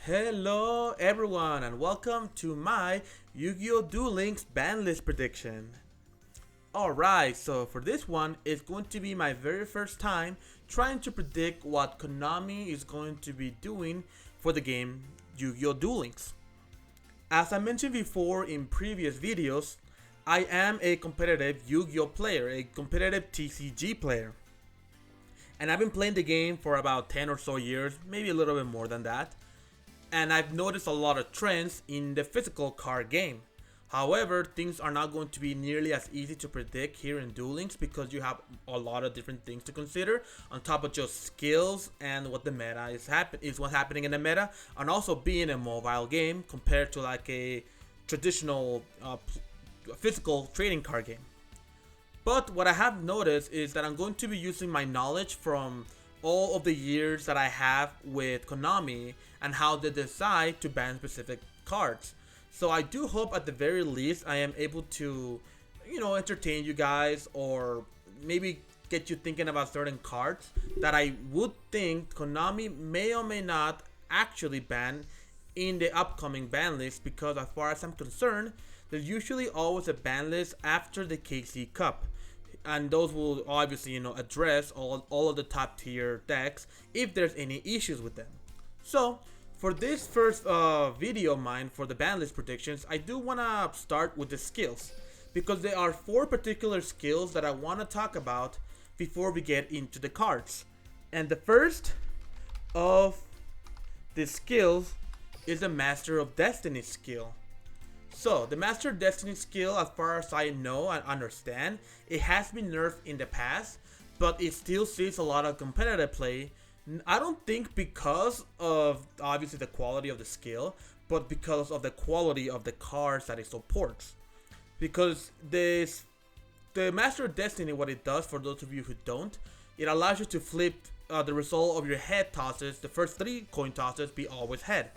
Hello everyone and welcome to my Yu-Gi-Oh! Duel Links ban list prediction. Alright, so for this one, it's going to be my very first time trying to predict what Konami is going to be doing for the game Yu-Gi-Oh! Duel Links. As I mentioned before in previous videos, I am a competitive Yu-Gi-Oh! Player, a competitive TCG player. And I've been playing the game for about 10 or so years, maybe a little bit more than that. And I've noticed a lot of trends in the physical card game. However, things are not going to be nearly as easy to predict here in Duel Links because you have a lot of different things to consider on top of just skills and what the meta is what's happening in the meta, and also being a mobile game compared to like a traditional physical trading card game. But what I have noticed is that I'm going to be using my knowledge from all of the years that I have with Konami and how they decide to ban specific cards. So I do hope at the very least I am able to, entertain you guys or maybe get you thinking about certain cards that I would think Konami may or may not actually ban in the upcoming ban list, because as far as I'm concerned, there's usually always a ban list after the KC Cup. And those will obviously, address all of the top tier decks if there's any issues with them. So, for this first video of mine for the ban list predictions, I do want to start with the skills, because there are 4 particular skills that I want to talk about before we get into the cards. And the first of the skills is the Master of Destiny skill. So, the Master of Destiny skill, as far as I know and understand, it has been nerfed in the past, but it still sees a lot of competitive play. I don't think because of, obviously, the quality of the skill, but because of the quality of the cards that it supports. Because the Master of Destiny, what it does, for those of you who don't, it allows you to flip the result of your head tosses. The first 3 coin tosses be always head.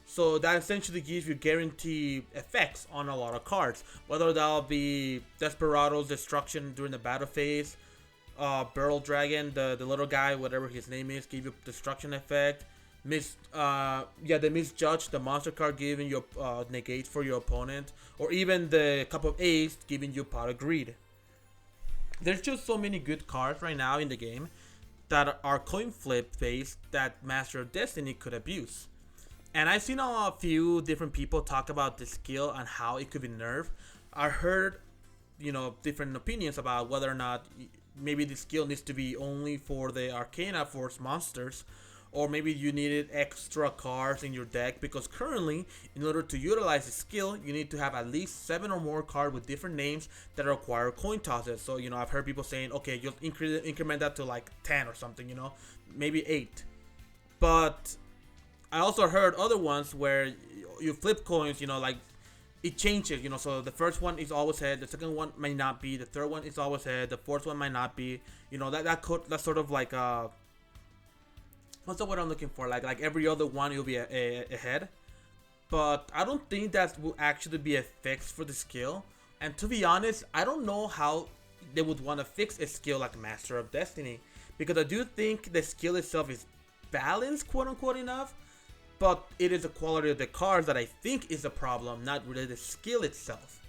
So that essentially gives you guaranteed effects on a lot of cards, whether that'll be Desperado's destruction during the battle phase, Barrel Dragon, the little guy, whatever his name is, give you destruction effect. The Misjudge, the monster card, giving you negates for your opponent, or even the Cup of Ace giving you Pot of Greed. There's just so many good cards right now in the game that are coin flip based that Master of Destiny could abuse. And I've seen a few different people talk about this skill and how it could be nerfed. I heard, different opinions about whether or not maybe the skill needs to be only for the Arcana Force monsters, or maybe you needed extra cards in your deck, because currently, in order to utilize the skill, you need to have at least 7 or more cards with different names that require coin tosses. So, I've heard people saying, okay, you'll increment that to like 10 or something, maybe 8. But I also heard other ones where you flip coins, like it changes, so the first one is always head, the second one may not be, the third one is always head, the fourth one might not be, that's sort of like what's the word I'm looking for? Like every other one will be a head. But I don't think that will actually be a fix for the skill. And to be honest, I don't know how they would want to fix a skill like Master of Destiny, because I do think the skill itself is balanced, quote unquote, enough. But it is the quality of the cards that I think is the problem, not really the skill itself.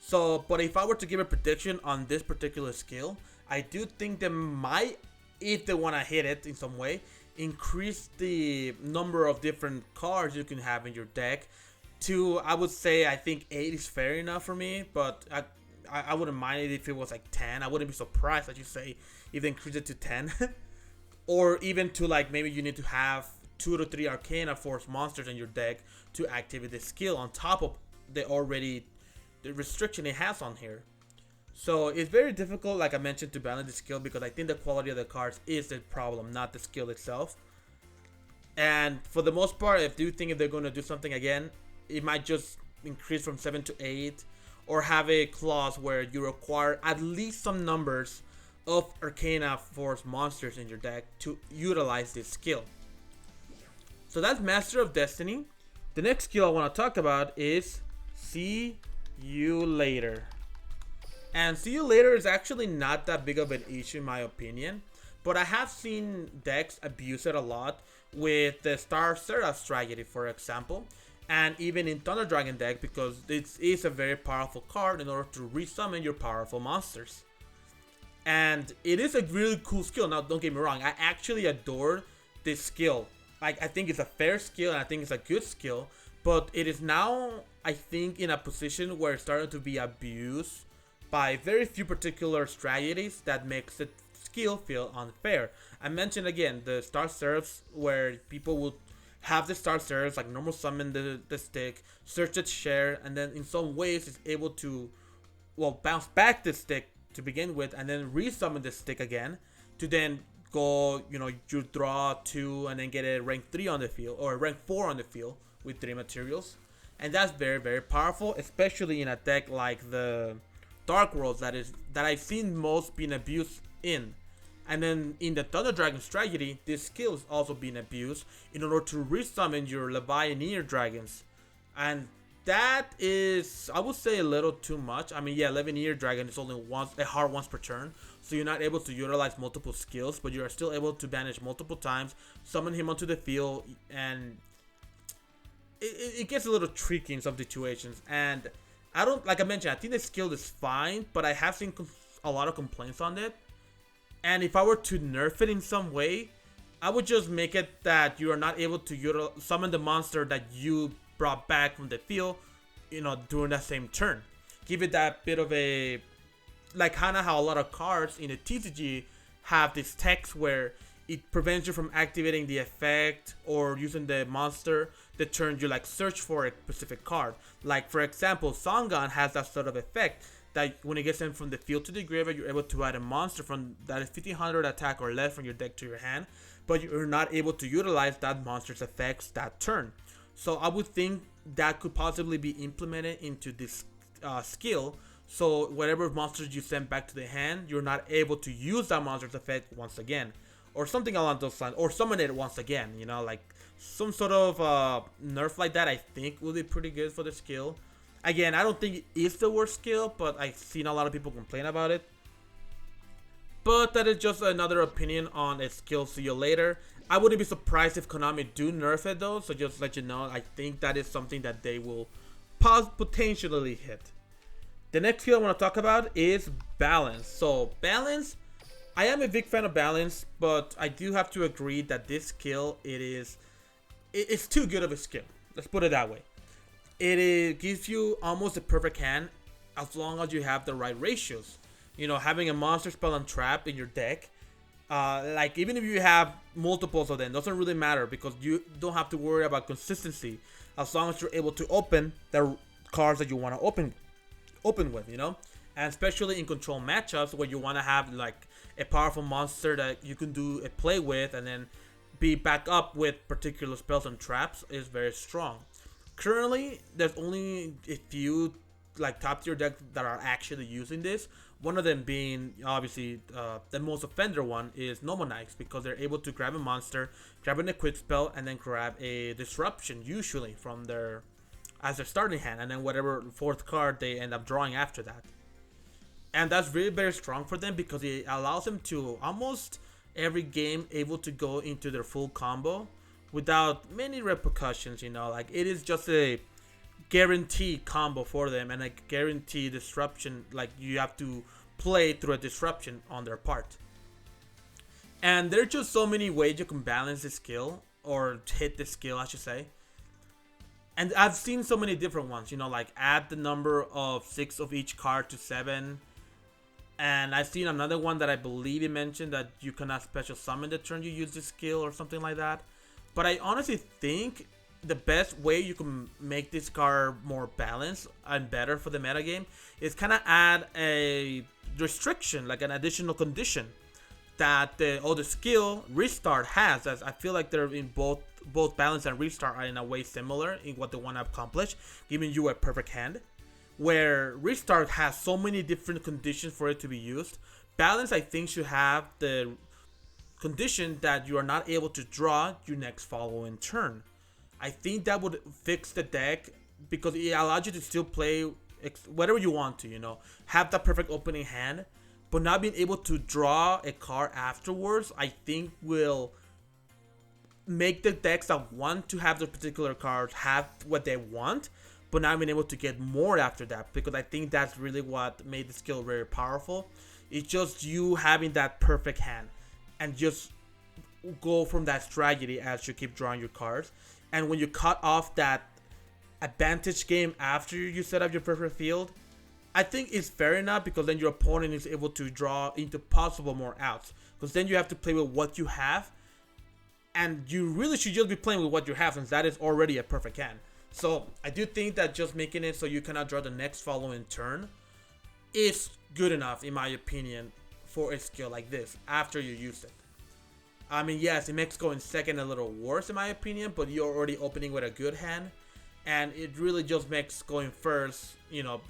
So, but if I were to give a prediction on this particular skill, I do think they might, if they want to hit it in some way, increase the number of different cards you can have in your deck to, I would say, I think 8 is fair enough for me, but I wouldn't mind it if it was like 10. I wouldn't be surprised, as you say, if they increase it to 10. Or even to like, maybe you need to have 2 to 3 Arcana Force monsters in your deck to activate the skill on top of the restriction it has on here. So it's very difficult, like I mentioned, to balance the skill, because I think the quality of the cards is the problem, not the skill itself. And for the most part, I do think if they're going to do something again, it might just increase from 7 to 8, or have a clause where you require at least some numbers of Arcana Force monsters in your deck to utilize this skill. So that's Master of Destiny. The next skill I want to talk about is See You Later. And See You Later is actually not that big of an issue in my opinion, but I have seen decks abuse it a lot, with the Star Seraph strategy, for example, and even in Thunder Dragon deck because this is a very powerful card in order to resummon your powerful monsters. And it is a really cool skill. Now, don't get me wrong, I actually adore this skill. Like, I think it's a fair skill and I think it's a good skill, but it is now, I think, in a position where it's starting to be abused by very few particular strategies that makes the skill feel unfair. I mentioned again the Star Serfs, where people will have the Star Serfs like normal summon the stick, search its share, and then in some ways it's able to, well, bounce back the stick to begin with and then resummon the stick again to then go, you draw 2 and then get a rank 3 on the field or rank 4 on the field with 3 materials. And that's very, very powerful, especially in a deck like the Dark Worlds that I've seen most being abused in. And then in the Thunder Dragon strategy, this skill is also being abused in order to resummon your Levianeer dragons. And that is, I would say, a little too much. I mean, yeah, Levianeer dragon is only a hard once per turn, so you're not able to utilize multiple skills, but you are still able to banish multiple times, summon him onto the field, and it gets a little tricky in some situations. And I don't, like I mentioned, I think the skill is fine, but I have seen a lot of complaints on it. And if I were to nerf it in some way, I would just make it that you are not able to summon the monster that you brought back from the field, during that same turn. Give it that bit of a, like kinda how a lot of cards in the TCG have this text where it prevents you from activating the effect or using the monster the turn you like search for a specific card. Like for example, Songon has that sort of effect that when it gets in from the field to the graveyard, you're able to add a monster from that is 1500 attack or less from your deck to your hand, but you're not able to utilize that monster's effects that turn. So I would think that could possibly be implemented into this skill. So whatever monsters you send back to the hand, you're not able to use that monster's effect once again, or something along those lines, or summon it once again. Like some sort of nerf like that. I think will be pretty good for the skill. Again, I don't think it is the worst skill, but I've seen a lot of people complain about it. But that is just another opinion on its skill. See you later. I wouldn't be surprised if Konami do nerf it though, so just let you know, I think that is something that they will potentially hit. The next skill I want to talk about is balance. So balance, I am a big fan of balance, but I do have to agree that this skill, it's too good of a skill. Let's put it that way. It gives you almost a perfect hand as long as you have the right ratios. Having a monster spell and trap in your deck, like even if you have multiples of them, doesn't really matter because you don't have to worry about consistency as long as you're able to open the cards that you want to open with, and especially in control matchups where you want to have like a powerful monster that you can do a play with and then be back up with particular spells and traps is very strong. Currently, there's only a few like top tier decks that are actually using this. One of them being obviously the most offender one is Nomonites, because they're able to grab a monster, grab an equip spell, and then grab a disruption usually from as their starting hand, and then whatever fourth card they end up drawing after that. And that's really very strong for them because it allows them to almost every game able to go into their full combo without many repercussions. Like it is just a guaranteed combo for them and a guaranteed disruption. Like you have to play through a disruption on their part. And there's just so many ways you can balance the skill or hit the skill, I should say. And I've seen so many different ones, like add the number of 6 of each card to 7. And I've seen another one that I believe he mentioned that you cannot special summon the turn you use this skill or something like that. But I honestly think the best way you can make this card more balanced and better for the metagame is kind of add a restriction, like an additional condition that the skill restart has. As I feel like they're in both balance and restart are in a way similar in what they want to accomplish, giving you a perfect hand. Where restart has so many different conditions for it to be used, balance I think should have the condition that you are not able to draw your next following turn. I think that would fix the deck because it allows you to still play whatever you want to, have that perfect opening hand, but not being able to draw a card afterwards, I think will make the decks that want to have those particular cards have what they want, but not being able to get more after that, because I think that's really what made the skill very powerful. It's just you having that perfect hand and just go from that strategy as you keep drawing your cards. And when you cut off that advantage game after you set up your perfect field, I think it's fair enough, because then your opponent is able to draw into possible more outs, because then you have to play with what you have, and you really should just be playing with what you have, since that is already a perfect hand. So I do think that just making it so you cannot draw the next following turn is good enough, in my opinion, for a skill like this after you use it. I mean, yes, it makes going second a little worse in my opinion, but you're already opening with a good hand, and it really just makes going first,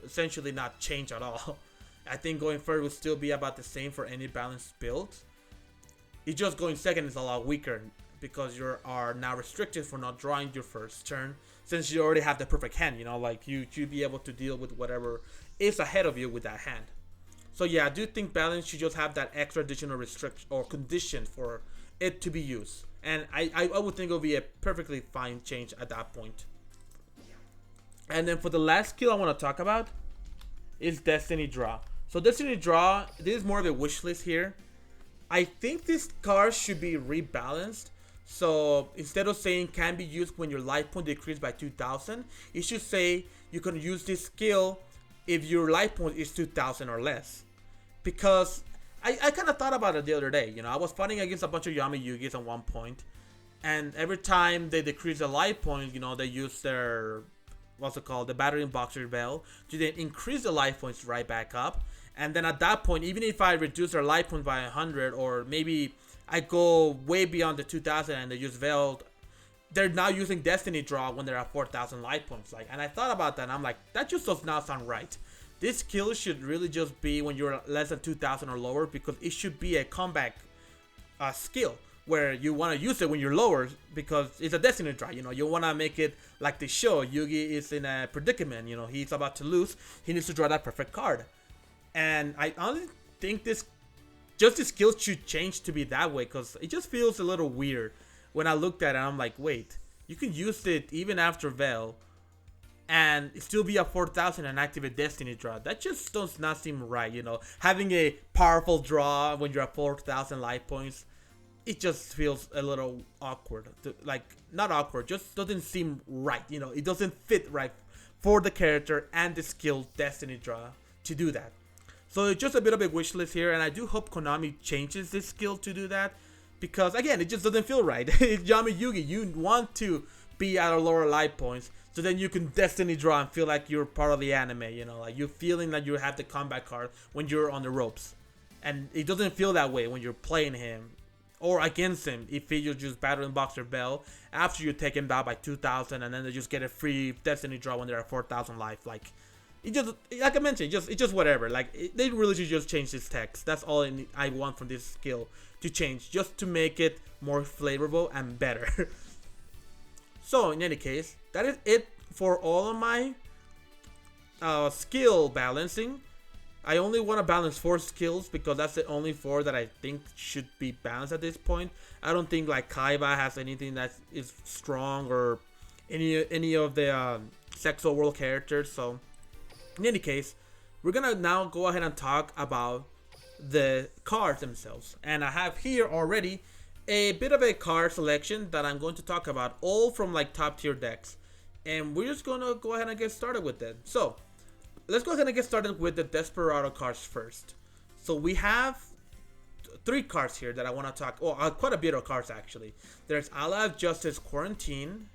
essentially not change at all. I think going first will still be about the same for any balanced build. It's just going second is a lot weaker, because you are now restricted for not drawing your first turn, since you already have the perfect hand, like you should be able to deal with whatever is ahead of you with that hand. So yeah, I do think balance should just have that extra additional restriction or condition for it to be used, and I would think it would be a perfectly fine change at that point. And then for the last skill I want to talk about is Destiny Draw. So Destiny Draw, this is more of a wish list here. I think this card should be rebalanced. So instead of saying can be used when your life point decreased by 2,000, it should say you can use this skill if your life point is 2,000 or less. Because I kind of thought about it the other day. I was fighting against a bunch of Yami Yugis at one point, and every time they decrease the life point, they use their, what's it called, the Battering Boxer Bell to then increase the life points right back up. And then at that point, even if I reduce their life point by 100, or maybe I go way beyond the 2,000 and they use Veiled, they're now using Destiny Draw when they're at 4,000 life points. And I thought about that, and I'm like, that just does not sound right. This skill should really just be when you're less than 2,000 or lower, because it should be a comeback skill where you want to use it when you're lower, because it's a Destiny Draw. You want to make it like the show. Yugi is in a predicament. He's about to lose. He needs to draw that perfect card. And I honestly think this skill should change to be that way, because it just feels a little weird when I looked at it. I'm like, wait, you can use it even after Veil and still be at 4,000 and activate Destiny Draw. That just does not seem right. Having a powerful draw when you're at 4,000 life points, it just feels a little awkward. Not awkward, just doesn't seem right. It doesn't fit right for the character and the skill Destiny Draw to do that. So it's just a bit of a wish list here, and I do hope Konami changes this skill to do that, because again, it just doesn't feel right. It's Yami Yugi. You want to be at a lower life points, so then you can Destiny Draw and feel like you're part of the anime. Like you're feeling like you have the combat card when you're on the ropes, and it doesn't feel that way when you're playing him or against him. If you just Battering Boxer Bell after you take him down by 2,000, and then they just get a free Destiny Draw when they're at 4,000 life, it just, like I mentioned, it's just whatever. They really should just change this text. That's all I want from this skill to change, just to make it more flavorful and better. So in any case, that is it for all of my skill balancing. I only want to balance 4 skills, because that's the only 4 that I think should be balanced at this point. I don't think Kaiba has anything that is strong, or any of the Sexo World characters. So in any case, we're gonna now go ahead and talk about the cards themselves. And I have here already a bit of a card selection that I'm going to talk about, all from top tier decks. And we're just gonna go ahead and get started with it. So let's go ahead and get started with the Desperado cards first. So we have 3 cards here that I want to talk, quite a bit of cards actually. There's Ally of Justice Quarantine,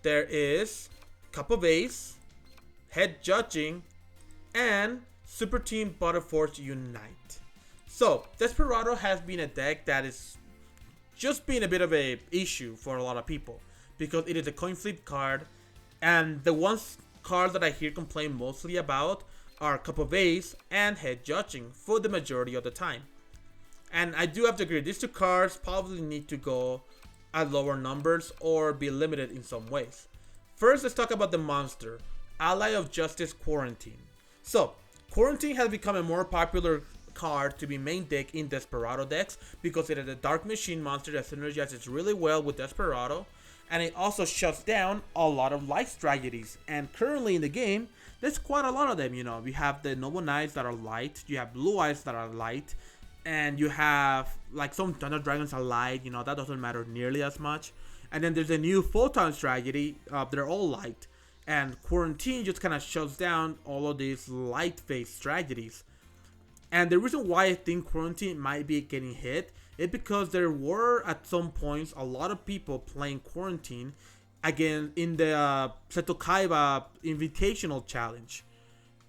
there is Cup of Ace, Head Judging, and Super Team Battle Force Unite. So Desperado has been a deck that is just been a bit of a issue for a lot of people, because it is a coin flip card, and the cards that I hear complain mostly about are Cup of Ace and Head Judging for the majority of the time. And I do have to agree, these 2 cards probably need to go at lower numbers or be limited in some ways. First, let's talk about the monster, Ally of Justice Quarantine. So Quarantine has become a more popular card to be main deck in Desperado decks because it is a Dark Machine monster that synergizes really well with Desperado, and it also shuts down a lot of light strategies. And currently in the game, there's quite a lot of them. You know, we have the Noble Knights that are light, you have Blue Eyes that are light, and you have like some Thunder Dragons are light. You know, that doesn't matter nearly as much. And then there's a new Photon strategy. They're all light. And Quarantine just kind of shuts down all of these light-based strategies. And the reason why I think Quarantine might be getting hit is because there were at some points a lot of people playing Quarantine again in the Seto Kaiba Invitational Challenge.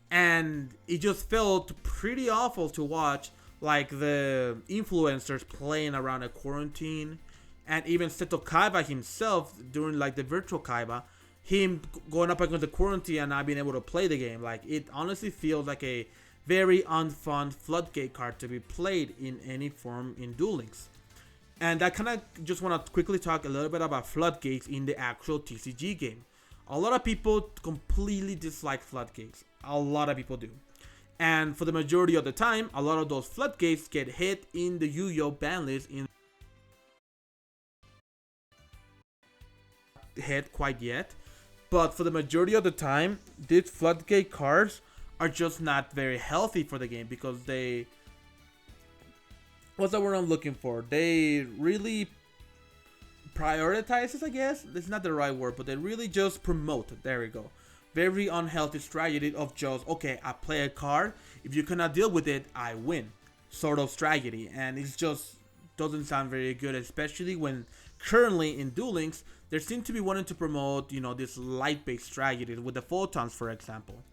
And it just felt pretty awful to watch, like the influencers playing around a Quarantine, and even Seto Kaiba himself during like the virtual Kaiba, him going up against the Quarantine and not being able to play the game. Like, it honestly feels like a very unfun floodgate card to be played in any form in Duel Links. And I kind of just want to quickly talk a little bit about floodgates in the actual TCG game. A lot of people completely dislike floodgates. A lot of people do. And for the majority of the time, a lot of those floodgates get hit in the Yugioh ban list in hit quite yet, but for the majority of the time, these floodgate cards are just not very healthy for the game because they, what's the word I'm looking for? They really prioritizes, I guess. It's not the right word, but they really just promote. There we go. Very unhealthy strategy of just, okay, I play a card. If you cannot deal with it, I win. Sort of strategy, and it just doesn't sound very good, especially when currently in Duel Links they seem to be wanting to promote, you know, this light-based strategy with the photons, for example.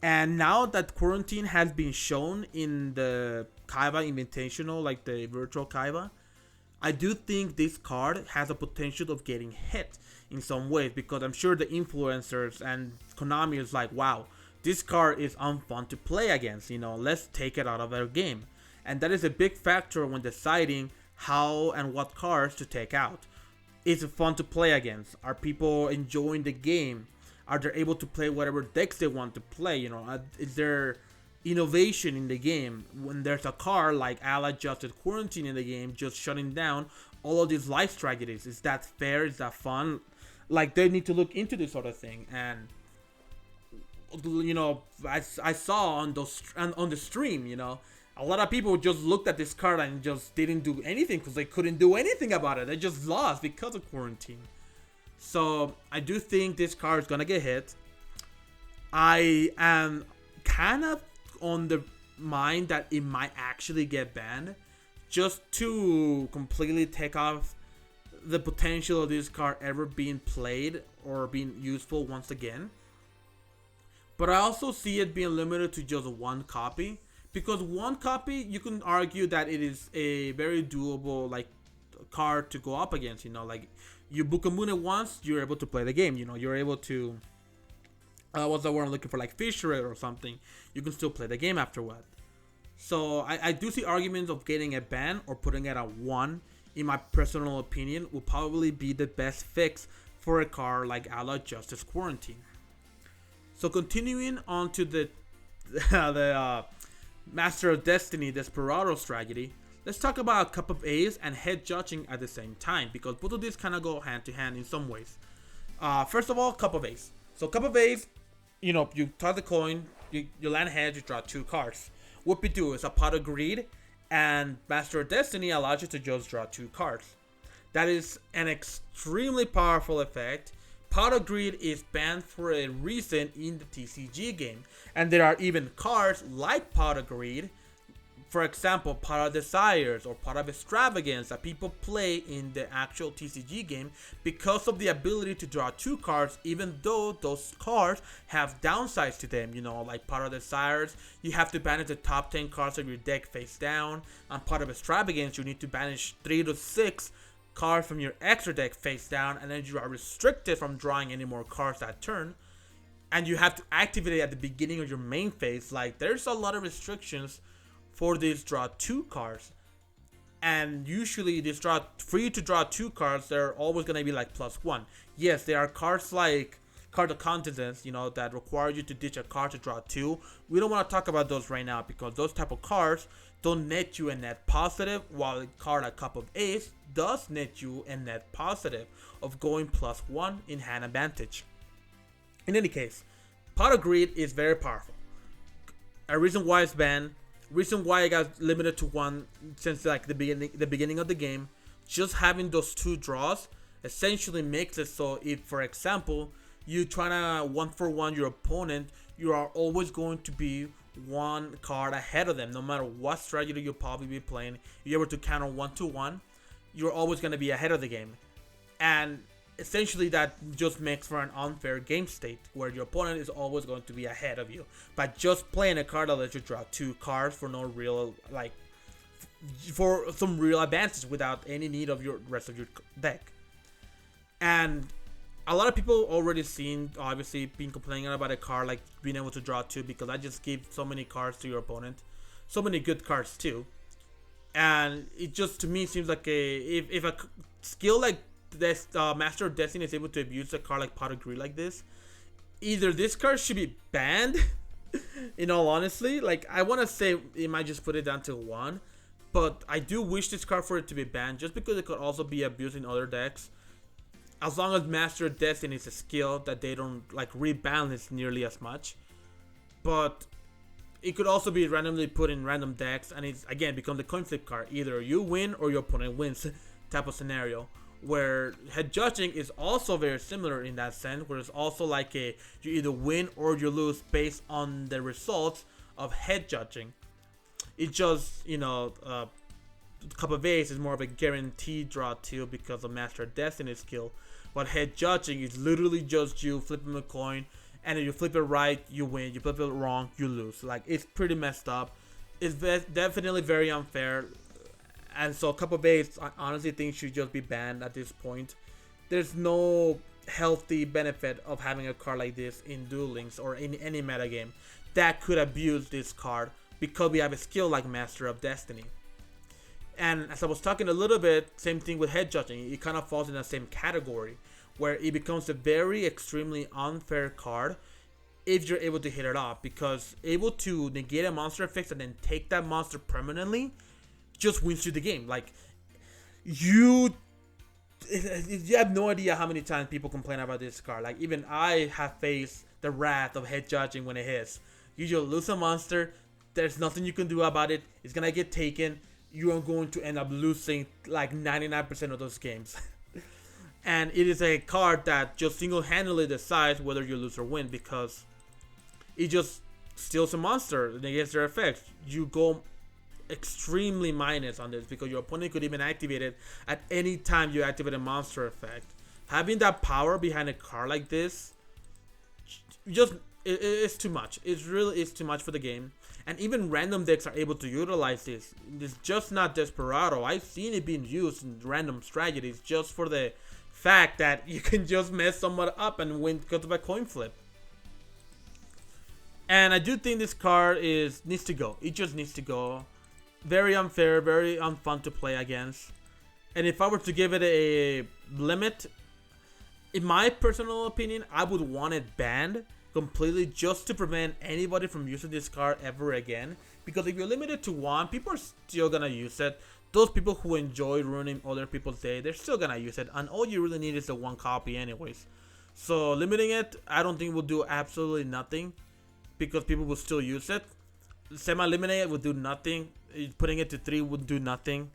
And now that Quarantine has been shown in the Kaiba Invitational, like the virtual Kaiba, I do think this card has a potential of getting hit in some ways, because I'm sure the influencers and Konami is like, wow, this card is unfun to play against, you know, let's take it out of our game. And that is a big factor when deciding how and what cards to take out. Is it fun to play against? Are people enjoying the game? Are they able to play whatever decks they want to play? You know, is there innovation in the game when there's a card like Allied Justice Quarantine in the game just shutting down all of these life strategies? Is that fair? Is that fun? Like, they need to look into this sort of thing. And you know, I saw on the stream, you know, a lot of people just looked at this card and just didn't do anything because they couldn't do anything about it. They just lost because of Quarantine. So I do think this card is gonna get hit. I am kind of on the mind that it might actually get banned, just to completely take off the potential of this card ever being played or being useful once again. But I also see it being limited to just one copy, because one copy, you can argue that it is a very doable like card to go up against. You know, like you book a moon once, you're able to play the game. You know, you're able to what's the word I'm looking for, like Fisher it or something. You can still play the game afterward. So I do see arguments of getting a ban or putting it at 1. In my personal opinion, will probably be the best fix for a card like Allied Justice Quarantine. So continuing on to the Master of Destiny Desperado strategy, let's talk about Cup of Ace and Head Judging at the same time, because both of these kind of go hand to hand in some ways. First of all, Cup of Ace. So Cup of Ace, you know, you toss the coin, you land heads, you draw 2 cards. What we do is a Pot of Greed, and Master of Destiny allows you to just draw 2 cards. That is an extremely powerful effect. Pot of Greed is banned for a reason in the TCG game, and there are even cards like Pot of Greed, for example, Pot of Desires or Pot of Extravagance, that people play in the actual TCG game because of the ability to draw 2 cards, even though those cards have downsides to them. You know, like Pot of Desires, you have to banish the top 10 cards of your deck face down. On Pot of Extravagance, you need to banish 3 to 6 cards from your extra deck face down, and then you are restricted from drawing any more cards that turn. And you have to activate it at the beginning of your main phase. Like, there's a lot of restrictions for these draw 2 cards, and usually these for you to draw 2 cards, they're always going to be like +1. Yes, there are cards like card of contents, you know, that require you to ditch a card to draw 2. We don't want to talk about those right now because those type of cards don't net you a net positive, while a card like Cup of Ace does net you a net positive of going +1 in hand advantage. In any case, Pot of Greed is very powerful. A reason why it's banned, reason why it got limited to 1 since like the beginning of the game. Just having those 2 draws essentially makes it so if, for example, you try to 1-for-1 your opponent, you are always going to be 1 card ahead of them. No matter what strategy you'll probably be playing, if you're able to counter 1-to-1, you're always going to be ahead of the game. And essentially that just makes for an unfair game state where your opponent is always going to be ahead of you by just playing a card that lets you draw 2 cards for no real, like, for some real advantage without any need of your rest of your deck. And a lot of people already seen, obviously, been complaining about a card like being able to draw 2 because I just give so many cards to your opponent, so many good cards too. And it just to me seems like if a skill like this, Master of Destiny, is able to abuse a card like Pot of Greed like this, either this card should be banned. In all honesty, like I want to say it might just put it down to 1, but I do wish this card for it to be banned just because it could also be abused in other decks. As long as Master of Destiny is a skill that they don't like rebalance nearly as much. But it could also be randomly put in random decks, and it's again becomes a coin flip card. Either you win or your opponent wins type of scenario. Where head judging is also very similar in that sense, where it's also like you either win or you lose based on the results of head judging. It just, you know, Cup of Ace is more of a guaranteed draw 2 because of Master of Destiny skill. But head judging is literally just you flipping a coin, and if you flip it right, you win. You flip it wrong, you lose. Like, it's pretty messed up. It's definitely very unfair. And so Cup of Ace, I honestly think should just be banned at this point. There's no healthy benefit of having a card like this in Duel Links or in any metagame that could abuse this card because we have a skill like Master of Destiny. And as I was talking a little bit, same thing with head judging. It kind of falls in the same category where it becomes a very extremely unfair card if you're able to hit it off, because able to negate a monster effect and then take that monster permanently just wins you the game. Like, you have no idea how many times people complain about this card. Like, even I have faced the wrath of head judging when it hits. You just lose a monster, there's nothing you can do about it, it's gonna get taken, you are going to end up losing like 99% of those games. And it is a card that just single-handedly decides whether you lose or win, because it just steals a monster and against their effects. You go extremely minus on this because your opponent could even activate it at any time you activate a monster effect. Having that power behind a card like this, it's too much. It really is too much for the game. And even random decks are able to utilize this. It's just not Desperado. I've seen it being used in random strategies just for the fact that you can just mess someone up and win because of a coin flip. And I do think this card needs to go. It just needs to go. Very unfair, very unfun to play against. And if I were to give it a limit, in my personal opinion, I would want it banned completely just to prevent anybody from using this card ever again. Because if you're limited to 1, people are still gonna use it. Those people who enjoy ruining other people's day, they're still gonna use it. And all you really need is the 1 copy anyways. So limiting it, I don't think will do absolutely nothing, because people will still use it. Semi-eliminate it would do nothing. Putting it to 3 would do nothing.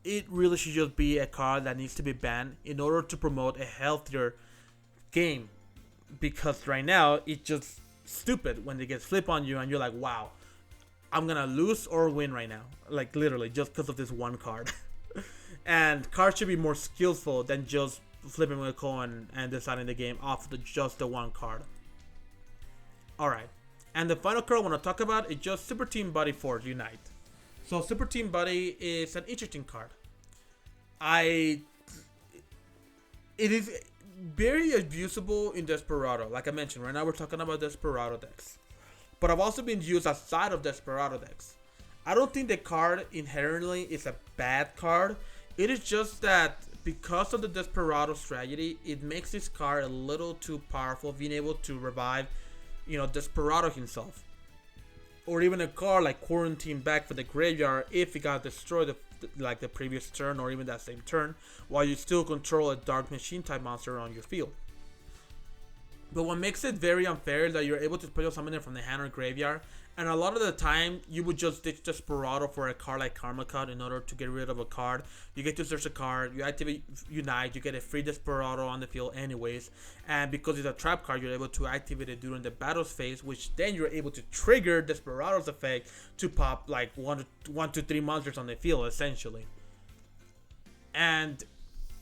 It really should just be a card that needs to be banned in order to promote a healthier game. Because right now, it's just stupid when they get flip on you and you're like, wow, I'm gonna lose or win right now. Like, literally, just because of this 1 card. And cards should be more skillful than just flipping with a coin and deciding the game off just the 1 card. Alright. And the final card I want to talk about is just Super Team Buddy Force Unite. So Super Team Buddy is an interesting card. It is very abusable in Desperado. Like I mentioned, right now we're talking about Desperado decks. But I've also been used outside of Desperado decks. I don't think the card inherently is a bad card. It is just that because of the Desperado strategy, it makes this card a little too powerful, being able to revive, Desperado himself. Or even a card like Quarantine back for the graveyard if it got destroyed like the previous turn or even that same turn, while you still control a Dark Machine type monster on your field. But what makes it very unfair is that you're able to special summon it from the hand or graveyard, and a lot of the time you would just ditch Desperado for a card like Karma Cut in order to get rid of a card. You get to search a card, you activate Unite, you get a free Desperado on the field anyways, and because it's a trap card, you're able to activate it during the battles phase, which then you're able to trigger Desperado's effect to pop like one to three monsters on the field essentially. And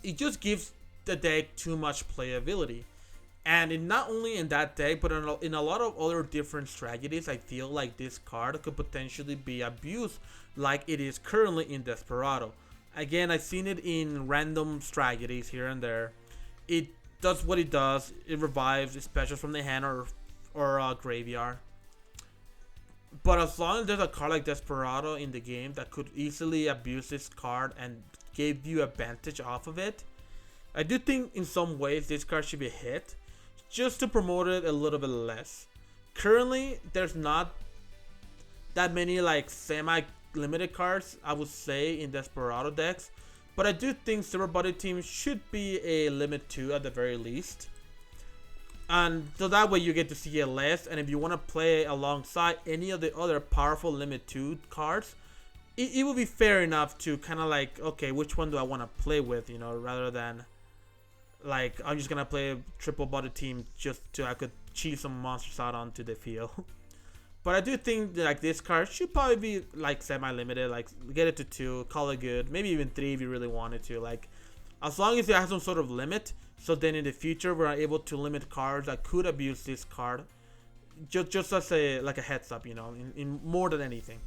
it just gives the deck too much playability. And not only in that deck, but in a lot of other different strategies, I feel like this card could potentially be abused like it is currently in Desperado. Again, I've seen it in random strategies here and there. It does what it does. It revives specials from the hand or graveyard. But as long as there's a card like Desperado in the game that could easily abuse this card and give you advantage off of it, I do think in some ways this card should be hit, just to promote it a little bit less. Currently, there's not that many like semi-limited cards, I would say, in Desperado decks. But I do think Silver Body Team should be a limit 2 at the very least. And so that way you get to see it less. And if you want to play alongside any of the other powerful limit 2 cards, it will be fair enough to kind of like, okay, which one do I want to play with, rather than like, I'm just gonna play a triple body team just so I could cheese some monsters out onto the field. But I do think that, like, this card should probably be like semi-limited, like get it to 2, call it good, maybe even 3 if you really wanted to. Like, as long as it has some sort of limit, so then in the future we're able to limit cards that could abuse this card, just as a heads up, in more than anything.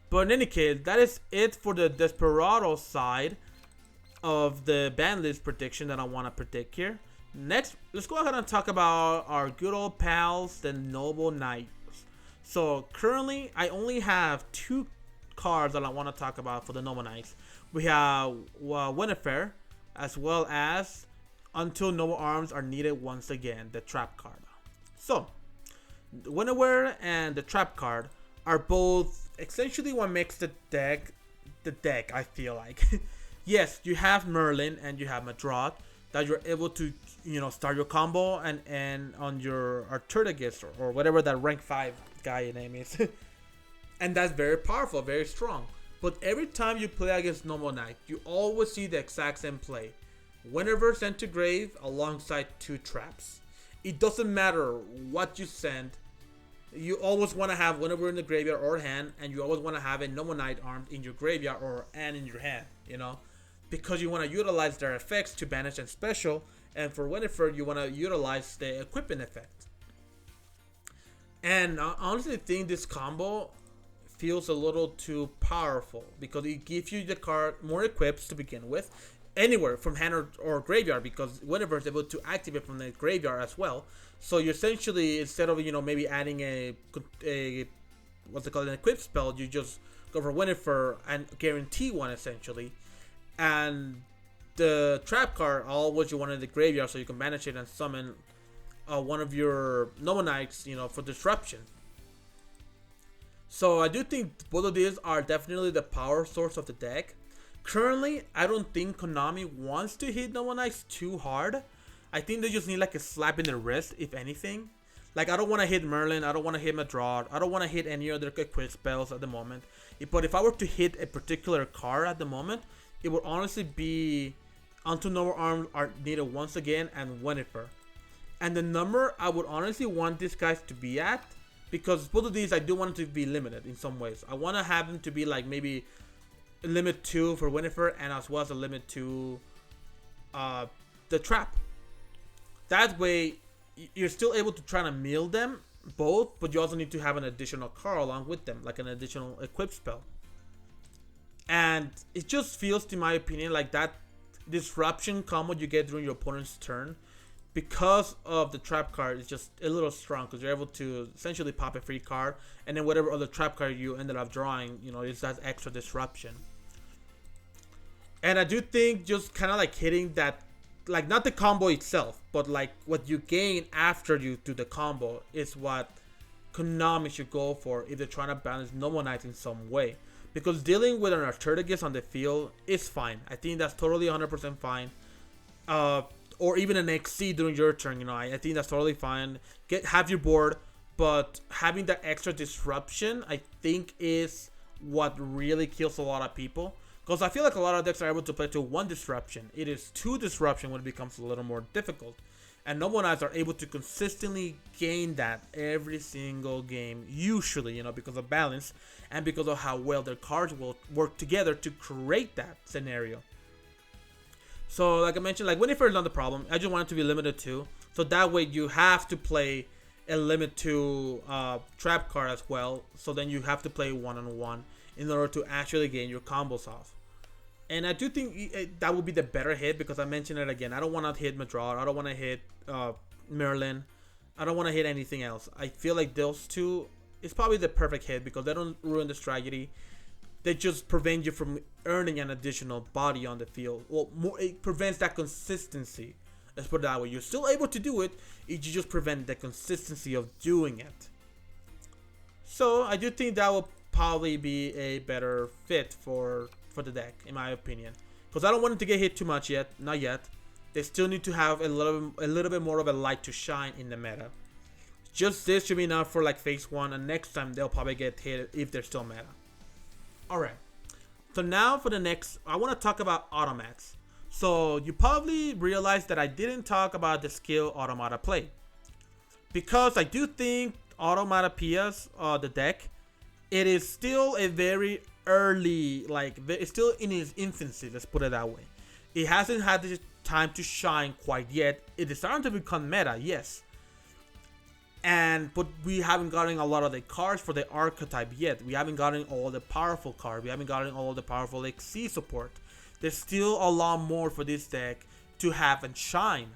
But in any case, that is it for the Desperado side of the ban list prediction that I want to predict here. Next, let's go ahead and talk about our good old pals, the Noble Knights. So currently, I only have 2 cards that I want to talk about for the Noble Knights. We have Winifred, as well as Until Noble Arms Are Needed Once Again, the trap card. So, Winifred and the trap card are both essentially what makes the deck, I feel like. Yes, you have Merlin and you have Madrot that you're able to, start your combo and on your Arturdagus or whatever that rank 5 guy name is. And that's very powerful, very strong. But every time you play against Noble Knight, you always see the exact same play. Whenever sent to grave alongside 2 traps. It doesn't matter what you send. You always want to have whenever in the graveyard or hand, and you always want to have a Noble Knight armed in your graveyard and in your hand, because you want to utilize their effects to banish and special, and for Winifred you want to utilize the equipping effect. And I honestly think this combo feels a little too powerful because it gives you the card more equips to begin with, anywhere from hand or graveyard, because Winifred is able to activate from the graveyard as well. So you essentially, instead of maybe adding a what's it called, an equip spell, you just go for Winifred and guarantee one essentially. And the trap card, all what you want in the graveyard, so you can banish it and summon one of your Noble Knights, for disruption. So I do think both of these are definitely the power source of the deck. Currently, I don't think Konami wants to hit Noble Knights too hard. I think they just need like a slap in the wrist, if anything. Like, I don't want to hit Merlin, I don't want to hit Madrot, I don't want to hit any other equip spells at the moment. But if I were to hit a particular card at the moment, it would honestly be Until Noble Arms Are Needed Once Again and Winifred. And the number I would honestly want these guys to be at, because both of these I do want them to be limited in some ways. I want to have them to be like maybe limit 2 for Winifred and as well as a limit 2 the trap. That way you're still able to try to mill them both, but you also need to have an additional card along with them, like an additional equip spell. And it just feels, to my opinion, like that disruption combo you get during your opponent's turn, because of the trap card, is just a little strong, because you're able to essentially pop a free card, and then whatever other trap card you ended up drawing, is that extra disruption. And I do think just kind of like hitting that, like not the combo itself, but like what you gain after you do the combo is what Konami should go for if they're trying to balance Nomo Knights in some way. Because dealing with an Arturticus on the field is fine. I think that's totally 100% fine. Uh, or even an XC during your turn, I think that's totally fine. Have your board, but having that extra disruption, I think, is what really kills a lot of people. Because I feel like a lot of decks are able to play to one disruption. It is two disruption when it becomes a little more difficult. And Noble Knights are able to consistently gain that every single game, usually, because of balance and because of how well their cards will work together to create that scenario. So, like I mentioned, like Winifred is not the problem. I just want it to be limited to. So that way you have to play a limit to trap card as well. So then you have to play one-on-one in order to actually gain your combos off. And I do think that would be the better hit because I mentioned it again. I don't want to hit Madrar. I don't want to hit Merlin. I don't want to hit anything else. I feel like those two is probably the perfect hit because they don't ruin the strategy. They just prevent you from earning an additional body on the field. Well, it prevents that consistency. Let's put it that way. You're still able to do it. You just prevent the consistency of doing it. So I do think that will probably be a better fit for the deck, in my opinion, because I don't want it to get hit too much yet. Not yet. They still need to have a little bit more of a light to shine in the meta. Just this should be enough for like phase 1, and next time they'll probably get hit if they're still meta. Alright, so now for the next, I want to talk about Onomats. So you probably realized that I didn't talk about the skill Automata play, because I do think Automata Pia's the deck, it is still a very early, like it's still in its infancy, let's put it that way. It hasn't had the time to shine quite yet. It is starting to become meta, yes, but we haven't gotten a lot of the cards for the archetype yet. We haven't gotten all the powerful cards. We haven't gotten all the powerful XC support. There's still a lot more for this deck to have and shine,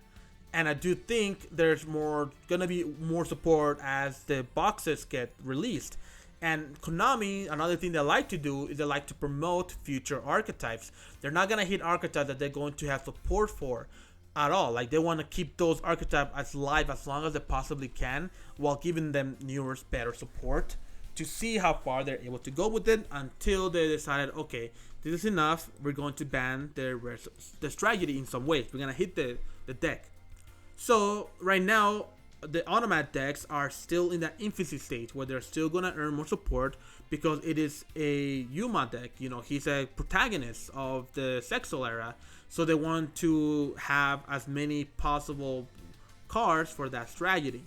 and I do think there's gonna be more support as the boxes get released. And Konami, another thing they like to do is they like to promote future archetypes. They're not going to hit archetypes that they're going to have support for at all. Like, they want to keep those archetypes as live as long as they possibly can while giving them newer, better support to see how far they're able to go with it until they decided, okay, this is enough. We're going to ban the strategy in some ways. We're going to hit the deck. So, right now, the Onomat decks are still in that infancy stage where they're still going to earn more support because it is a Yuma deck. He's a protagonist of the Sexual era, so they want to have as many possible cards for that strategy.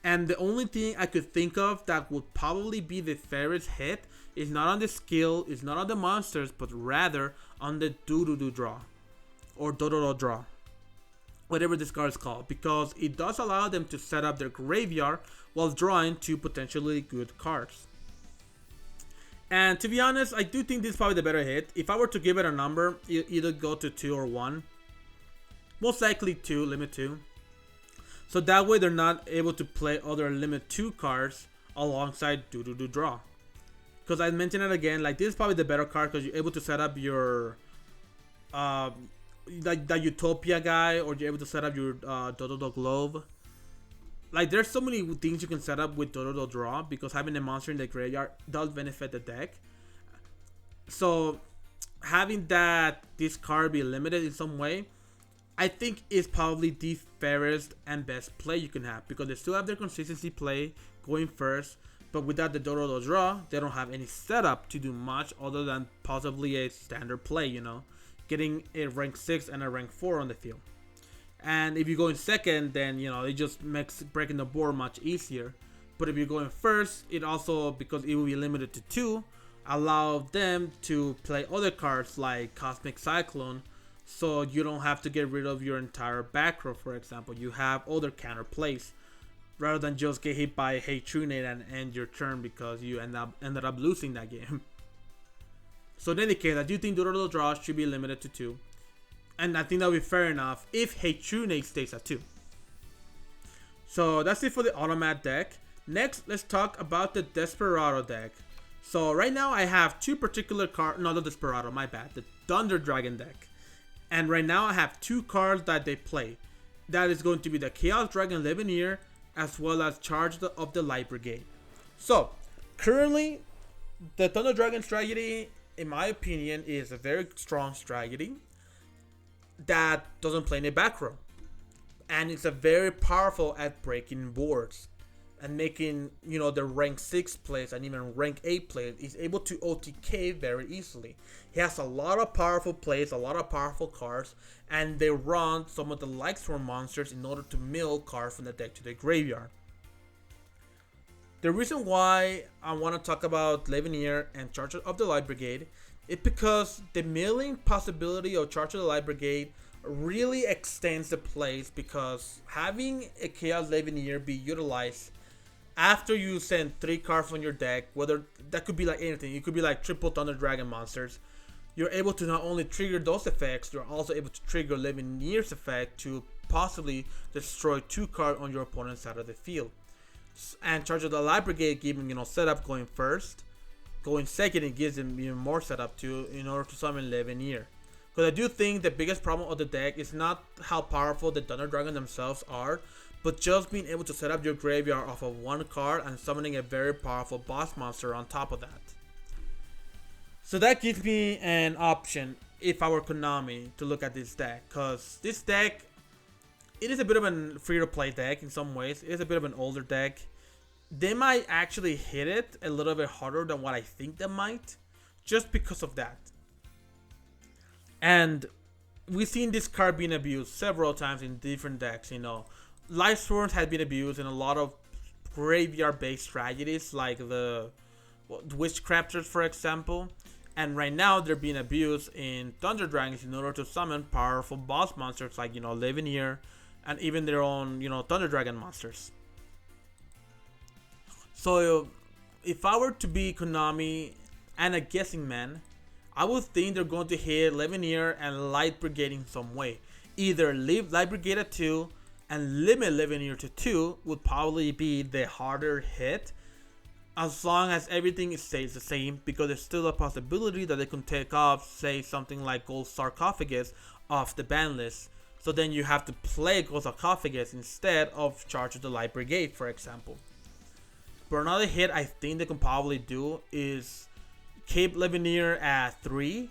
And the only thing I could think of that would probably be the fairest hit is not on the skill, is not on the monsters, but rather on the do-do-do draw or do-do-do draw, whatever this card is called, because it does allow them to set up their graveyard while drawing two potentially good cards. And to be honest, I do think this is probably the better hit. If I were to give it a number, either go to 2 or 1. Most likely 2, limit 2. So that way they're not able to play other limit 2 cards alongside do-do-do draw. Because I mentioned it again, like this is probably the better card because you're able to set up your like the Utopia guy, or you're able to set up your Dodo Globe. Like, there's so many things you can set up with Dodo Draw because having a monster in the graveyard does benefit the deck. So having this card be limited in some way, I think is probably the fairest and best play you can have, because they still have their consistency play going first, but without the Dodo Draw, they don't have any setup to do much other than possibly a standard play, getting a rank 6 and a rank 4 on the field. And if you go in second, then it just makes breaking the board much easier. But if you're going first, it also, because it will be limited to 2, allow them to play other cards like Cosmic Cyclone, so you don't have to get rid of your entire back row. For example, you have other counter plays rather than just get hit by Hey Trunade and end your turn because you ended up losing that game. So in any case, I do think Dodo Draw should be limited to 2. And I think that would be fair enough if Hey Trunade stays at 2. So that's it for the Automat deck. Next, let's talk about the Desperado deck. So right now I have two particular cards. No, the Desperado, my bad. The Thunder Dragon deck. And right now I have two cards that they play. That is going to be the Chaos Dragon Liveneer as well as Charge of the Light Brigade. So currently the Thunder Dragon strategy, in my opinion, is a very strong strategy that doesn't play any back row. And it's a very powerful at breaking boards and making, the rank 6 plays and even rank 8 plays. He's able to OTK very easily. He has a lot of powerful plays, a lot of powerful cards, and they run some of the Lightstorm monsters in order to mill cards from the deck to the graveyard. The reason why I want to talk about Liveneer and Charge of the Light Brigade is because the milling possibility of Charge of the Light Brigade really extends the plays, because having a Chaos Liveneer be utilized after you send 3 cards from your deck, whether that could be like anything, it could be like triple Thunder Dragon monsters, you're able to not only trigger those effects, you're also able to trigger Liveneer's effect to possibly destroy 2 cards on your opponent's side of the field. And Charge of the Light Brigade giving setup going first, going second, it gives them even more setup too in order to summon Liveneer. Because I do think the biggest problem of the deck is not how powerful the Thunder Dragon themselves are, but just being able to set up your graveyard off of 1 card and summoning a very powerful boss monster on top of that. So that gives me an option if I were Konami to look at this deck, because this deck, it is a bit of a free-to-play deck in some ways. It is a bit of an older deck. They might actually hit it a little bit harder than what I think they might, just because of that. And we've seen this card being abused several times in different decks. Lightstorms has been abused in a lot of graveyard-based strategies, like the Witchcrafters, for example. And right now, they're being abused in Thunder Dragons in order to summon powerful boss monsters like, Liveneer, and even their own, Thunder Dragon monsters. So, if I were to be Konami and a guessing man, I would think they're going to hit Liveneer and Light Brigade in some way. Either leave Light Brigade at 2 and limit Liveneer to 2 would probably be the harder hit, as long as everything stays the same, because there's still a possibility that they can take off, say, something like Gold Sarcophagus off the ban list. So then you have to play Gold Sarcophagus instead of Charge of the Light Brigade, for example. But another hit I think they can probably do is keep Liveneer at 3,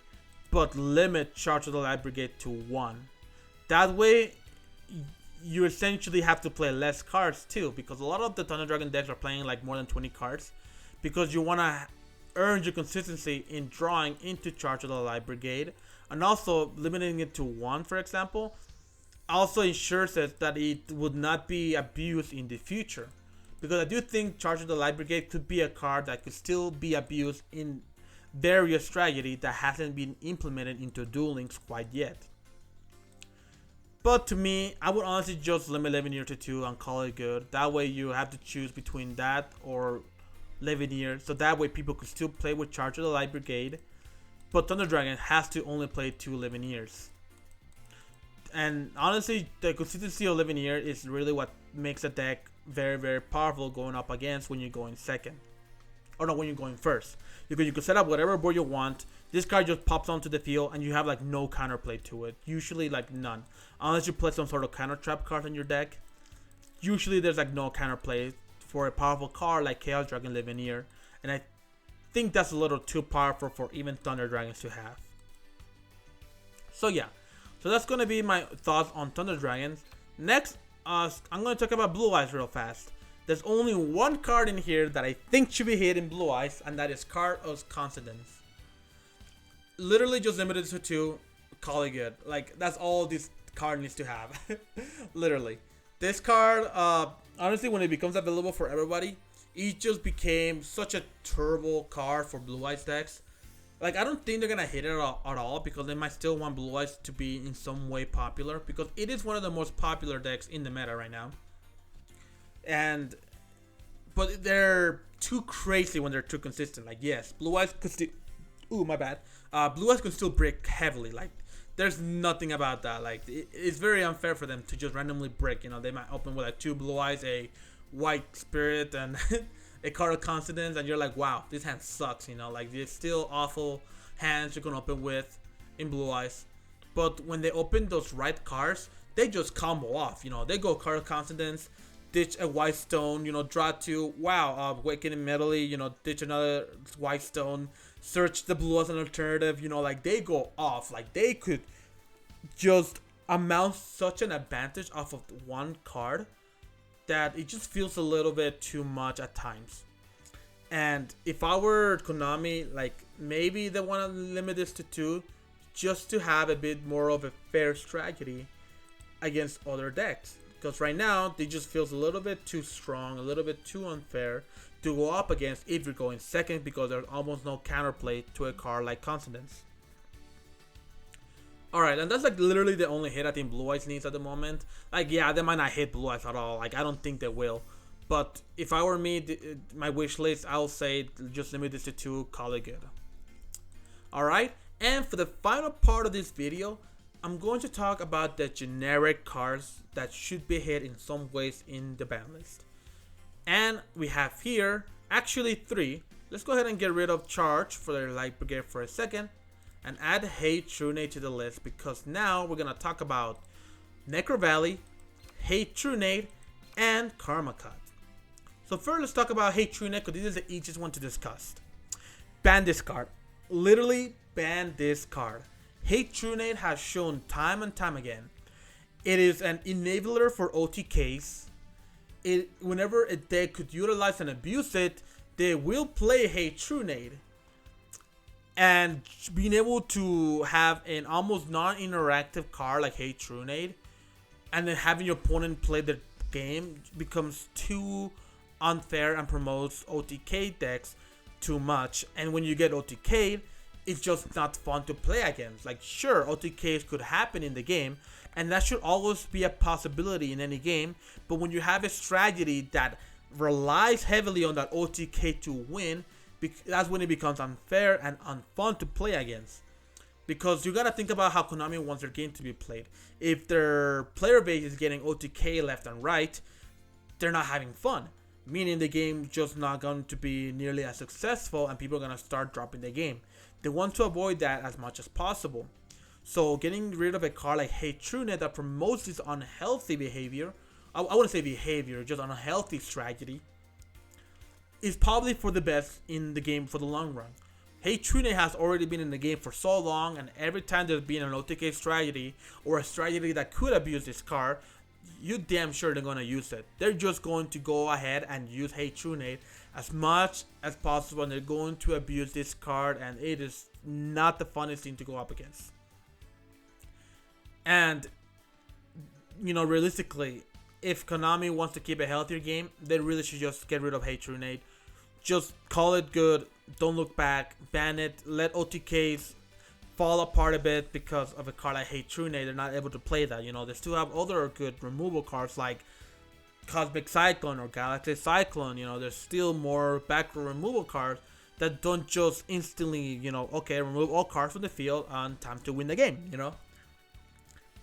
but limit Charge of the Light Brigade to 1. That way, you essentially have to play less cards too, because a lot of the Thunder Dragon decks are playing like more than 20 cards, because you want to earn your consistency in drawing into Charge of the Light Brigade, and also limiting it to 1, for example, also ensures that it would not be abused in the future. Because I do think Charge of the Light Brigade could be a card that could still be abused in various strategy that hasn't been implemented into Duel Links quite yet. But to me, I would honestly just limit Liveneer to 2 and call it good. That way you have to choose between that or Liveneer, so that way people could still play with Charge of the Light Brigade, but Thunder Dragon has to only play 2 Liveneers. And honestly, the consistency of Liveneer is really what makes the deck very, very powerful going up against when you're going second. Or no, when you're going first. Because you can set up whatever board you want. This card just pops onto the field and you have like no counterplay to it. Usually like none. Unless you play some sort of counter trap card in your deck. Usually there's like no counterplay for a powerful card like Chaos Dragon Liveneer. And I think that's a little too powerful for even Thunder Dragons to have. So yeah. So that's going to be my thoughts on Thunder Dragons. Next, I'm going to talk about Blue Eyes real fast. There's only one card in here that I think should be hit in Blue Eyes, and that is Card of Coincidence. Literally just limited to 2, call it good. Like, that's all this card needs to have. Literally. This card, honestly, when it becomes available for everybody, it just became such a turbo card for Blue Eyes decks. Like, I don't think they're going to hit it at all, because they might still want Blue Eyes to be in some way popular, because it is one of the most popular decks in the meta right now. But they're too crazy when they're too consistent. Like, yes, Blue Eyes could still, Blue Eyes could still break heavily. Like, there's nothing about that. Like, it's very unfair for them to just randomly break. They might open with like 2 Blue Eyes, a White Spirit, and a card of confidence and you're like, wow, this hand sucks, you know, like it's still awful hands you can open with in Blue Eyes. But when they open those right cards, they just combo off, you know, they go card of confidence, ditch a white stone, you know, draw two, wow, Awaken immediately, you know, ditch another white stone, search the blue as an alternative, you know, like they go off, like they could just amount such an advantage off of one card that it just feels a little bit too much at times. And if I were Konami, like maybe they want to limit this to 2 just to have a bit more of a fair strategy against other decks. Because right now, they just feels a little bit too strong, a little bit too unfair to go up against if you're going second, because there's almost no counterplay to a card like Consonance. Alright, and that's like literally the only hit I think Blue Eyes needs at the moment. Like, yeah, they might not hit Blue Eyes at all. Like, I don't think they will. But if I were me, my wish list, I'll say just limit this to 2, call it good. Alright, and for the final part of this video, I'm going to talk about the generic cards that should be hit in some ways in the ban list. And we have here, actually 3. Let's go ahead and get rid of Charge for the Light Brigade for a second. And add Hate True Nade to the list, because now we're going to talk about Necro Valley, Hate True Nade, and Karma Cut. So first let's talk about Hate True Nade, because this is the easiest one to discuss. Ban this card. Literally ban this card. Hate True Nade has shown time and time again. It is an enabler for OTKs. Whenever a deck could utilize and abuse it, they will play Hate True Nade. And being able to have an almost non-interactive card like Hate True Nade, and then having your opponent play the game becomes too unfair and promotes OTK decks too much. And when you get OTK'd, it's just not fun to play against. Like, sure, OTKs could happen in the game, and that should always be a possibility in any game. But when you have a strategy that relies heavily on that OTK to win, that's when it becomes unfair and unfun to play against. Because you gotta think about how Konami wants their game to be played. If their player base is getting OTK left and right, they're not having fun. Meaning the game just not going to be nearly as successful, and people are gonna start dropping the game. They want to avoid that as much as possible. So getting rid of a card like Hate True Nade that promotes this unhealthy behavior, I wouldn't say behavior, just unhealthy strategy, is probably for the best in the game for the long run. Hate True Nade has already been in the game for so long, and every time there's been an OTK strategy or a strategy that could abuse this card, you damn sure they're going to use it. They're just going to go ahead and use Hate True Nade as much as possible, and they're going to abuse this card, and it is not the funnest thing to go up against. And, you know, realistically, if Konami wants to keep a healthier game, they really should just get rid of Hate True Nade. Just call it good, don't look back, ban it, let OTKs fall apart a bit because of a card like Hate True Nade. They're not able to play that, you know. They still have other good removal cards like Cosmic Cyclone or Galaxy Cyclone, you know. There's still more backrow removal cards that don't just instantly, you know, okay, remove all cards from the field and time to win the game, you know.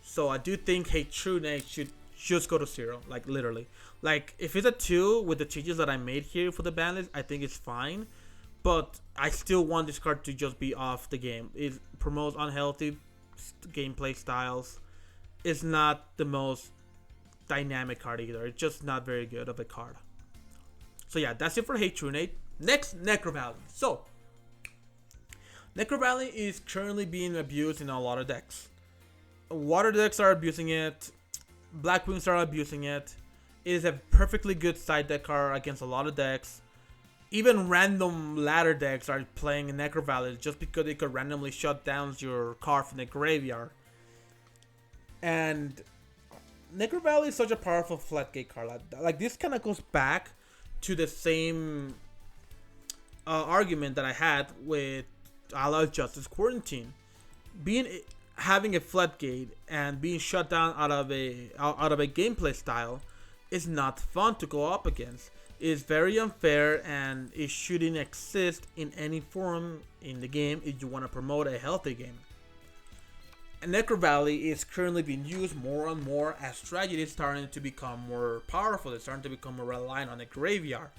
So I do think Hate True Nade should just go to 0, like literally. Like if it's a 2 with the changes that I made here for the ban list, I think it's fine. But I still want this card to just be off the game. It promotes unhealthy gameplay styles. It's not the most dynamic card either. It's just not very good of a card. So yeah, that's it for Hate True Nade. Next, Necro Valley. So Necro Valley is currently being abused in a lot of decks. Water decks are abusing it. Black Wings are abusing it. It is a perfectly good side deck card against a lot of decks. Even random ladder decks are playing Necro Valley just because they could randomly shut down your card from the graveyard. And Necro Valley is such a powerful floodgate card. Like this kind of goes back to the same argument that I had with Allied Justice Quarantine. Having a floodgate and being shut down out of a gameplay style is not fun to go up against. It's very unfair, and it shouldn't exist in any form in the game if you want to promote a healthy game. And Necro Valley is currently being used more and more as strategy is starting to become more powerful. It's starting to become more reliant on the graveyard.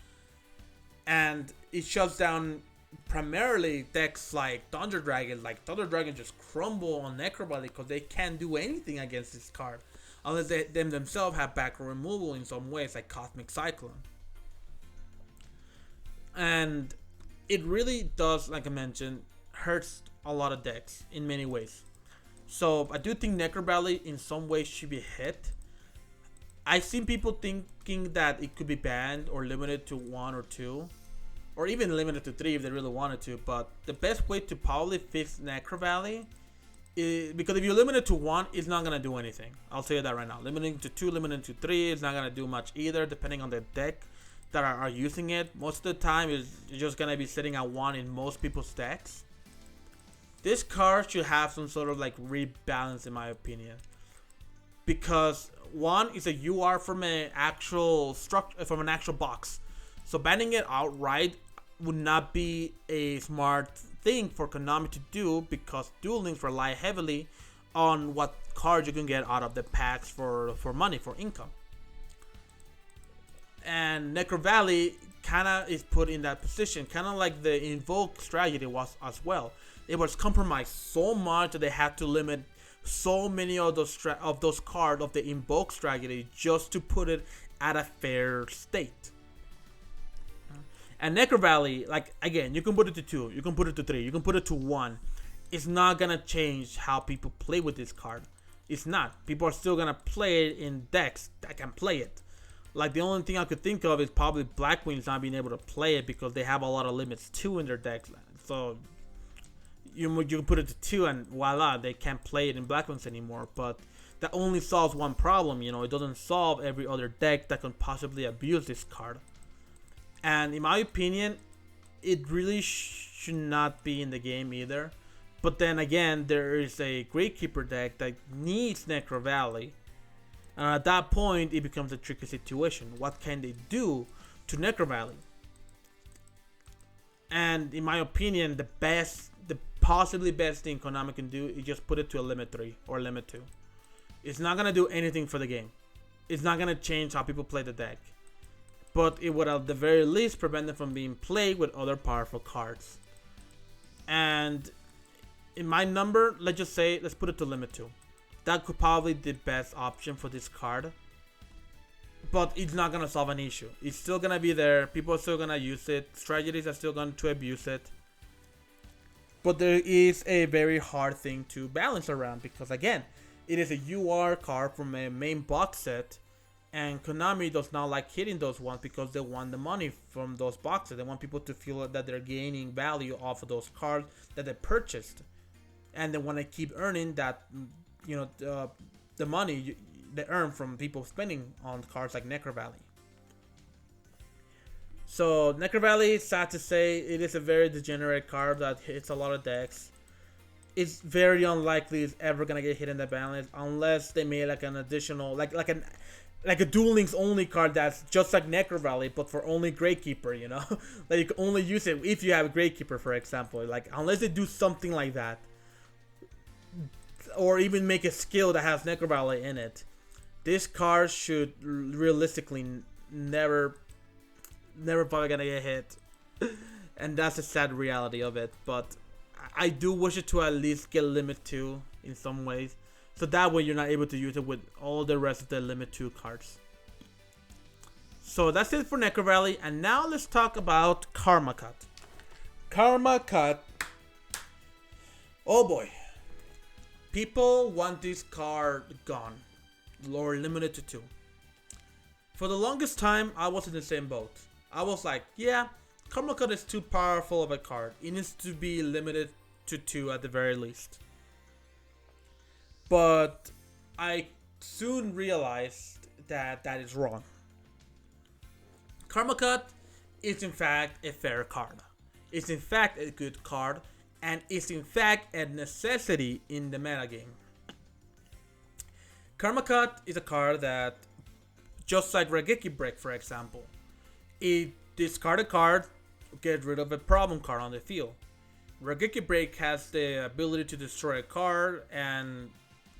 and it shuts down primarily decks like Thunder Dragon. Like Thunder Dragon just crumble on Necrovalley because they can't do anything against this card unless they themselves have backrow removal in some ways, like Cosmic Cyclone. And it really does, like I mentioned, hurts a lot of decks in many ways. So I do think Necrovalley in some ways should be hit. I've seen people thinking that it could be banned or limited to 1 or 2, or even limited to 3 if they really wanted to. But the best way to probably fix Necrovalley is, because if you limit it to 1, it's not gonna do anything. I'll tell you that right now. Limiting to 2, limiting to 3, it's not gonna do much either, depending on the deck that are using it. Most of the time, it's just gonna be sitting at 1 in most people's decks. This card should have some sort of like rebalance, in my opinion, because 1 is a UR from an actual structure, from an actual box. So banning it outright would not be a smart thing for Konami to do, because Duel Links rely heavily on what cards you can get out of the packs for money, for income. And Necrovalley kind of is put in that position, kind of like the Invoke strategy was as well. It was compromised so much that they had to limit so many of those cards of the Invoke strategy just to put it at a fair state. And Necrovalley, like, again, you can put it to 2, you can put it to 3, you can put it to 1. It's not gonna change how people play with this card. It's not. People are still gonna play it in decks that can play it. Like, the only thing I could think of is probably Blackwings not being able to play it because they have a lot of limits 2 in their decks. So you can put it to 2 and voila, they can't play it in Blackwings anymore. But that only solves one problem, you know. It doesn't solve every other deck that can possibly abuse this card. And in my opinion, it really should not be in the game either. But then again, there is a Gravekeeper deck that needs Necrovalley. And at that point, it becomes a tricky situation. What can they do to Necrovalley? And in my opinion, the possibly best thing Konami can do is just put it to a limit 3 or limit 2. It's not going to do anything for the game. It's not going to change how people play the deck. But it would at the very least prevent them from being played with other powerful cards. And in my number, let's put it to limit 2. That could probably be the best option for this card. But it's not going to solve an issue. It's still going to be there. People are still going to use it. Strategies are still going to abuse it. But there is a very hard thing to balance around, because again, it is a UR card from a main box set. And Konami does not like hitting those ones because they want the money from those boxes. They want people to feel that they're gaining value off of those cards that they purchased. And they want to keep earning that, you know, the money they earn from people spending on cards like Necrovalley. So Necrovalley, sad to say, it is a very degenerate card that hits a lot of decks. It's very unlikely it's ever gonna get hit in the ban list unless they made like an additional, like a Duel Links only card that's just like Necrovalley but for only Gravekeeper, you know? Like you can only use it if you have a Gravekeeper, for example. Like, unless they do something like that, or even make a skill that has Necrovalley in it, this card should realistically never probably gonna get hit. And that's the sad reality of it. But I do wish it to at least get limit 2 in some ways, so that way you're not able to use it with all the rest of the limit 2 cards. So that's it for Necrovalley, and now let's talk about Karma Cut. Karma Cut. Oh boy. People want this card gone, or limited to 2. For the longest time, I was in the same boat. I was like, yeah, Karma Cut is too powerful of a card. It needs to be limited to 2 at the very least. But I soon realized that that is wrong. Karma Cut is in fact a fair card. It's in fact a good card, and it's in fact a necessity in the metagame. Karma Cut is a card that, just like Regeki Break, for example, it discard a card, get rid of a problem card on the field. Regeki Break has the ability to destroy a card, and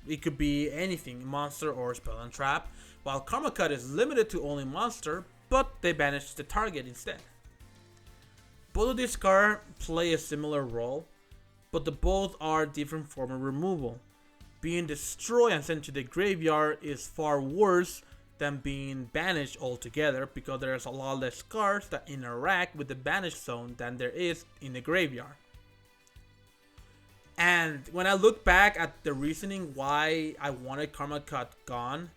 it could be anything, monster or spell and trap, while Karma Cut is limited to only monster, but they banish the target instead. Both of these cards play a similar role, but the both are different form of removal. Being destroyed and sent to the graveyard is far worse than being banished altogether, because there's a lot less cards that interact with the banished zone than there is in the graveyard. And when I look back at the reasoning why I wanted Karma Cut gone,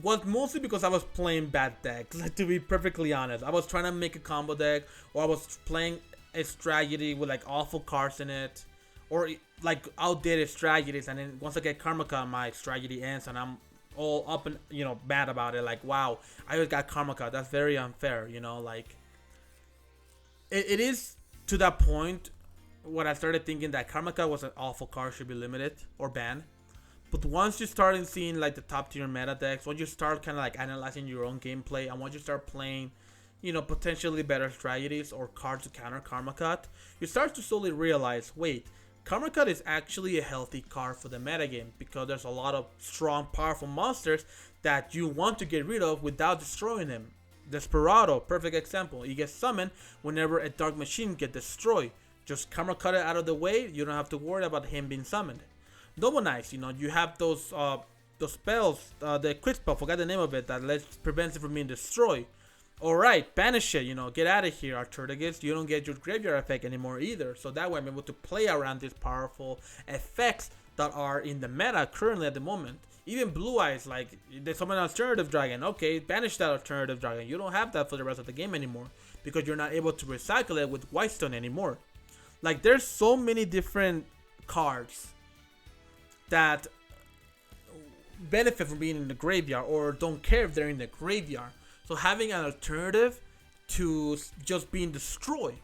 was mostly because I was playing bad decks. Like, to be perfectly honest, I was trying to make a combo deck, or I was playing a strategy with like awful cards in it, or like outdated strategies, and then once I get Karma Cut, my strategy ends and I'm all up and mad about it. Like, wow, I just got Karma Cut. That's very unfair. Like it is to that point when I started thinking that Karma Cut was an awful card, should be limited or banned. But once you start seeing like the top tier meta decks, once you start kind of like analyzing your own gameplay, and once you start playing, potentially better strategies or cards to counter Karma Cut, you start to slowly realize, wait, Karma Cut is actually a healthy card for the metagame, because there's a lot of strong, powerful monsters that you want to get rid of without destroying them. Desperado, perfect example. He gets summoned whenever a dark machine gets destroyed. Just Karma Cut it out of the way, you don't have to worry about him being summoned. Dominize, you have those spells, the quick spell, forgot the name of it, that prevents it from being destroyed. Alright, banish it, get out of here, Arturgus. You don't get your graveyard effect anymore either. So that way I'm able to play around these powerful effects that are in the meta currently at the moment. Even Blue Eyes, like, there's an alternative dragon. Okay, banish that alternative dragon. You don't have that for the rest of the game anymore, because you're not able to recycle it with Whitestone anymore. Like, there's so many different cards that benefit from being in the graveyard, or don't care if they're in the graveyard. So having an alternative to just being destroyed,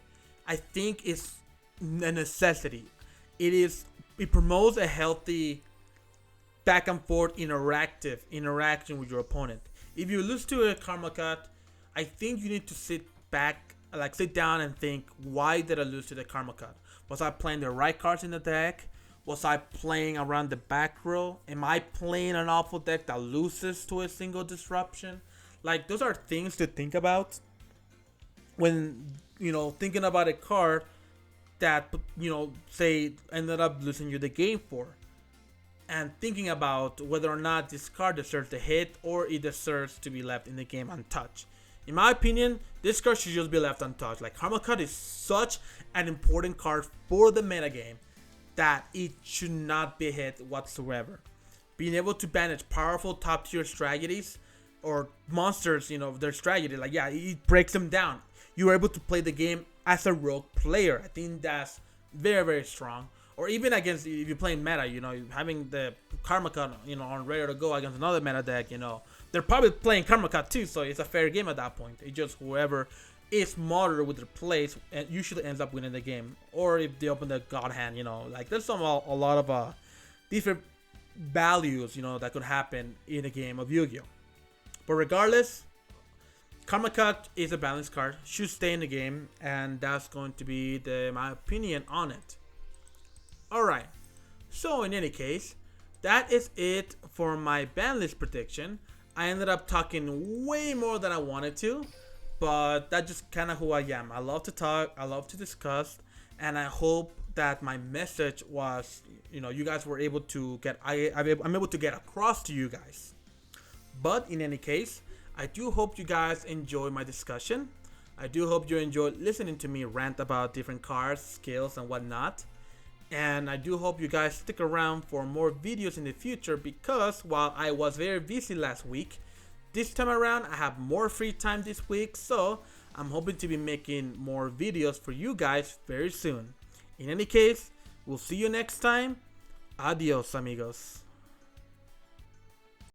I think, is a necessity. It promotes a healthy back and forth interaction with your opponent. If you lose to a Karma Cut, I think you need to sit down and think, why did I lose to the Karma Cut? Was I playing the right cards in the deck? Was I playing around the back row? Am I playing an awful deck that loses to a single disruption? Like, those are things to think about when, thinking about a card that, say, ended up losing you the game for. And thinking about whether or not this card deserves the hit, or it deserves to be left in the game untouched. In my opinion, this card should just be left untouched. Like, Karma Cut is such an important card for the metagame that it should not be hit whatsoever. Being able to banish powerful top tier strategies or monsters, their strategy, like, yeah, it breaks them down. You are able to play the game as a rogue player. I think that's very, very strong. Or even against, if you're playing meta, having the Karma Cut, on ready to go against another meta deck, they're probably playing Karma Cut too, so it's a fair game at that point. It's just whoever is smarter with their plays and usually ends up winning the game. Or if they open the God Hand, like, there's a lot of different values, that could happen in a game of Yu-Gi-Oh. But regardless, Karma Cut is a balanced card, should stay in the game, and that's going to be my opinion on it. Alright, so in any case, that is it for my ban list prediction. I ended up talking way more than I wanted to, but that's just kind of who I am. I love to talk, I love to discuss, and I hope that my message was, you guys were able to get, I'm able to get across to you guys. But in any case, I do hope you guys enjoy my discussion. I do hope you enjoyed listening to me rant about different cards, skills, and whatnot. And I do hope you guys stick around for more videos in the future, because while I was very busy last week, this time around I have more free time this week, so I'm hoping to be making more videos for you guys very soon. In any case, we'll see you next time. Adios, amigos.